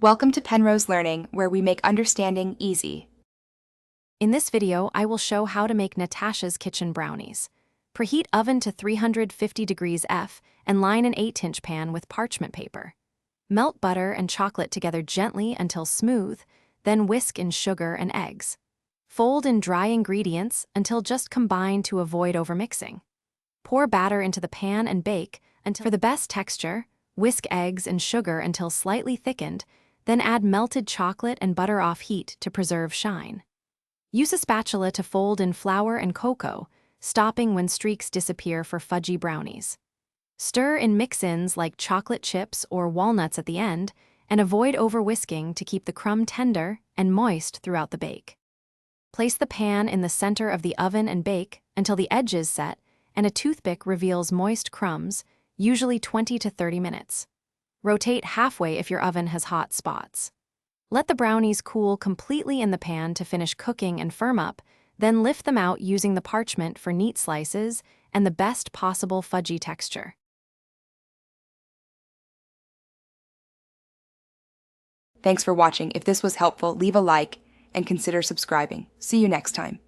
Welcome to Penrose Learning, where we make understanding easy. In this video, I will show how to make Natasha's Kitchen brownies. Preheat oven to 350 degrees F and line an 8-inch pan with parchment paper. Melt butter and chocolate together gently until smooth, then whisk in sugar and eggs. Fold in dry ingredients until just combined to avoid overmixing. Pour batter into the pan and bake until for the best texture. Whisk eggs and sugar until slightly thickened, then add melted chocolate and butter off heat to preserve shine. Use a spatula to fold in flour and cocoa, stopping when streaks disappear for fudgy brownies. Stir in mix-ins like chocolate chips or walnuts at the end, and avoid over-whisking to keep the crumb tender and moist throughout the bake. Place the pan in the center of the oven and bake until the edges set and a toothpick reveals moist crumbs, usually 20 to 30 minutes. Rotate halfway if your oven has hot spots. Let the brownies cool completely in the pan to finish cooking and firm up, then lift them out using the parchment for neat slices and the best possible fudgy texture. Thanks for watching. If this was helpful, leave a like and consider subscribing. See you next time.